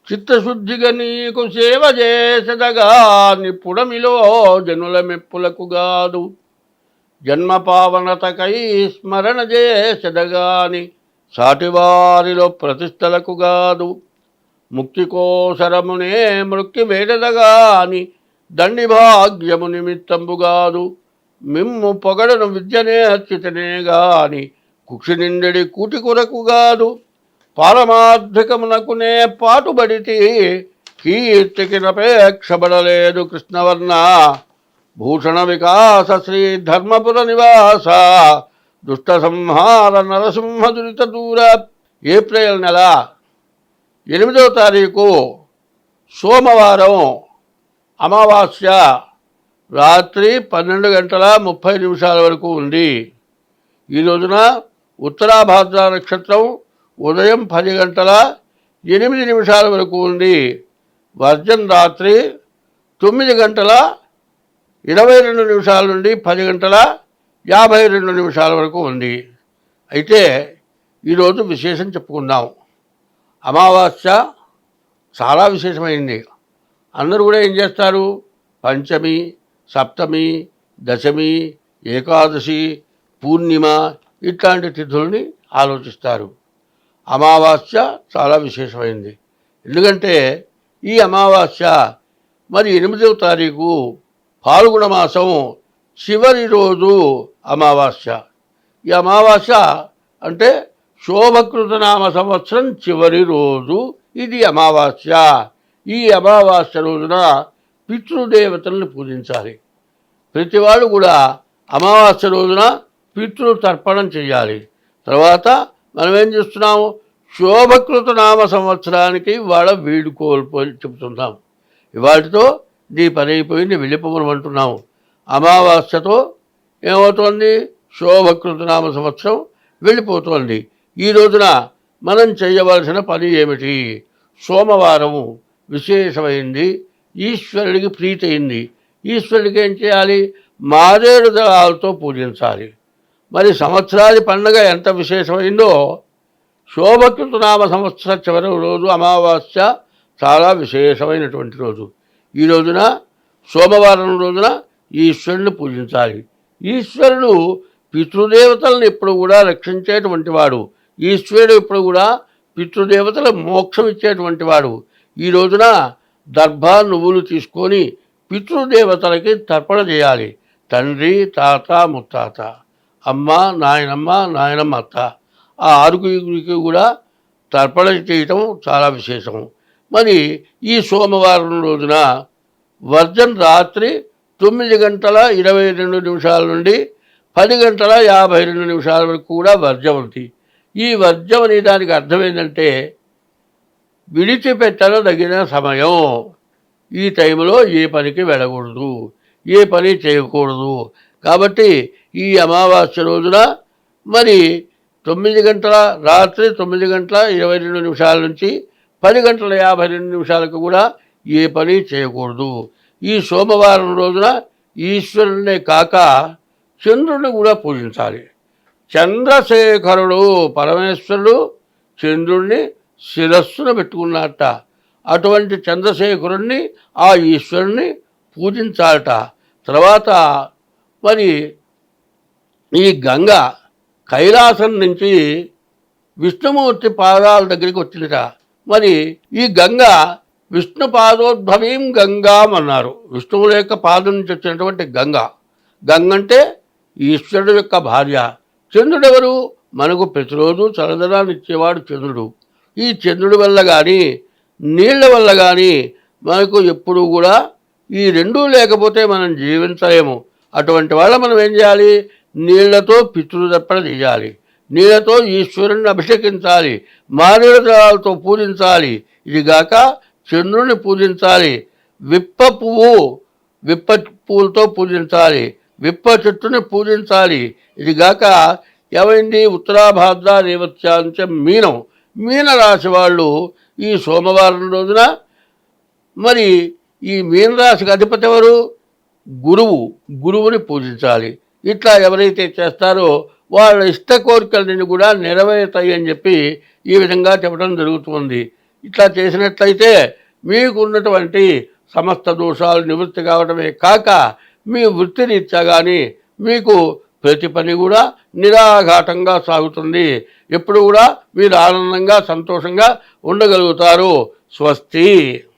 చిత్తశుద్ధిగా నీకు సేవ చేసదగా నిపుడమిలో జనుల మెప్పులకు గాదు. జన్మ పావనతకై స్మరణ చేసెదగాని సాటివారిలో ప్రతిష్టలకు గాదు. ముక్తి కోసరమునే మృక్కి వేడదగాని దండి భాగ్యము నిమిత్తంబుగాదు. మిమ్ము పొగడను విద్య నేర్చితనే గాని కుక్షి నిండెడి కూటి కొరకు గాదు. పారమార్థికమునకునే పాటుబడితి కీర్తికి నపేక్షబడలేదు కృష్ణవర్ణ. భూషణ వికాస శ్రీ ధర్మపుర నివాస దుష్ట సంహార నరసింహ దురిత దూర. ఏప్రిల్ నెల 8వ తారీఖు సోమవారం అమావాస్య రాత్రి 12:30 వరకు ఉంది. ఈ రోజున ఉత్తరాభాద్ర నక్షత్రం ఉదయం 10:08 వరకు ఉంది. వర్జం రాత్రి 9:22 నుండి 10:52 వరకు ఉంది. అయితే ఈరోజు విశేషం చెప్పుకుందాం. అమావాస్య చాలా విశేషమైంది. అందరూ కూడా ఏం చేస్తారు? పంచమి, సప్తమి, దశమి, ఏకాదశి, పూర్ణిమ ఇట్లాంటి తిథుల్ని ఆలోచిస్తారు. అమావాస్య చాలా విశేషమైంది. ఎందుకంటే ఈ అమావాస్య మరి 8వ తారీఖు పాల్గొన మాసం చివరి రోజు అమావాస్య. ఈ అమావాస్య అంటే శోభకృతనామ సంవత్సరం చివరి రోజు ఇది అమావాస్య. ఈ అమావాస్య రోజున పితృదేవతలను పూజించాలి. ప్రతివాడు కూడా అమావాస్య రోజున పితృతర్పణం చేయాలి. తర్వాత మనం ఏం చేస్తున్నాము? శోభకృత నామ సంవత్సరానికి ఇవాళ వీడుకోల్పోయి చెబుతున్నాం. ఇవాటితో నీ పని అయిపోయింది, వెళ్ళిపోమని అంటున్నాము. అమావాస్యతో ఏమవుతోంది? శోభకృత నామ సంవత్సరం వెళ్ళిపోతోంది. ఈ రోజున మనం చేయవలసిన పని ఏమిటి? సోమవారము విశేషమైంది, ఈశ్వరుడికి ప్రీతి అయింది. ఈశ్వరుడికి ఏం చేయాలి? మారేడు దళాలతో పూజించాలి. మరి సంవత్సరాది పండుగ ఎంత విశేషమైందో శోభకృత నామ సంవత్సర చివరి రోజు అమావాస్య చాలా విశేషమైనటువంటి రోజు. ఈ రోజున సోమవారం రోజున ఈశ్వరుని పూజించాలి. ఈశ్వరుడు పితృదేవతలను ఎప్పుడు కూడా రక్షించేటువంటి వాడు. ఈశ్వరుడు ఎప్పుడు కూడా పితృదేవతల మోక్షం ఇచ్చేటువంటి వాడు. ఈ రోజున దర్భ నువ్వులు తీసుకొని పితృదేవతలకి తర్పణ చేయాలి. తండ్రి, తాత, ముత్తాత, అమ్మ, నాయనమ్మ, నాయనమ్మ, అత్త, ఆ ఆరుగురికి కూడా తర్పణ చేయటం చాలా విశేషం. మరి ఈ సోమవారం రోజున వర్జం రాత్రి 9:22 నుండి 10:52 వరకు కూడా వర్జం ఉంది. ఈ వర్జం అనే దానికి అర్థం ఏంటంటే విడిచిపెట్టదగిన సమయం. ఈ టైంలో ఏ పనికి వెళ్ళకూడదు, ఏ పని చేయకూడదు. కాబట్టి ఈ అమావాస్య రోజున మరి రాత్రి 9:22 నుంచి 10:52 కూడా ఏ పని చేయకూడదు. ఈ సోమవారం రోజున ఈశ్వరునే కాక చంద్రుడిని కూడా పూజించాలి. చంద్రశేఖరుడు పరమేశ్వరుడు చంద్రుడిని శిరస్సును పెట్టుకున్నట్ట. అటువంటి చంద్రశేఖరుణ్ణి, ఆ ఈశ్వరుణ్ణి పూజించాలట. తర్వాత మరి ఈ గంగ కైలాసం నుంచి విష్ణుమూర్తి పాదాల దగ్గరికి వచ్చిందిట. మరి ఈ గంగ విష్ణు పాదోద్భవీం గంగాం అన్నారు. విష్ణువుల యొక్క పాదం నుంచి వచ్చినటువంటి గంగ. గంగ అంటే ఈశ్వరుడు యొక్క భార్య. చంద్రుడు ఎవరు? మనకు ప్రతిరోజు చల్లదనాన్ని ఇచ్చేవాడు చంద్రుడు. ఈ చంద్రుడి వల్ల కానీ నీళ్ల వల్ల కానీ మనకు ఎప్పుడు కూడా ఈ రెండూ లేకపోతే మనం జీవించలేము. అటువంటి వాళ్ళ మనం ఏం చేయాలి? నీళ్లతో పితృతర్పణ చేయాలి, నీళ్లతో ఈశ్వరుని అభిషేకించాలి, మారేడు దళాలతో పూజించాలి. ఇదిగాక చంద్రుని పూజించాలి. విప్ప పువ్వులతో పూజించాలి, విప్ప చెట్టుని పూజించాలి. ఇదిగాక ఏమైంది? ఉత్తరాభాద్ర రేవత్యాంచ మీనరాశి వాళ్ళు ఈ సోమవారం రోజున మరి ఈ మీనరాశికి అధిపతి ఎవరు? గురువుని పూజించాలి. ఇట్లా ఎవరైతే చేస్తారో వాళ్ళ ఇష్ట కోరికలని కూడా నెరవేరుతాయి అని చెప్పి ఈ విధంగా చెప్పడం జరుగుతుంది. ఇట్లా చేసినట్లయితే మీకున్నటువంటి సమస్త దోషాలు నివృత్తి కావడమే కాక మీ వృత్తిరీత్యా కానీ మీకు ప్రతి పని కూడా నిరాఘాటంగా సాగుతుంది. ఎప్పుడు కూడా మీరు ఆనందంగా సంతోషంగా ఉండగలుగుతారు. స్వస్తి.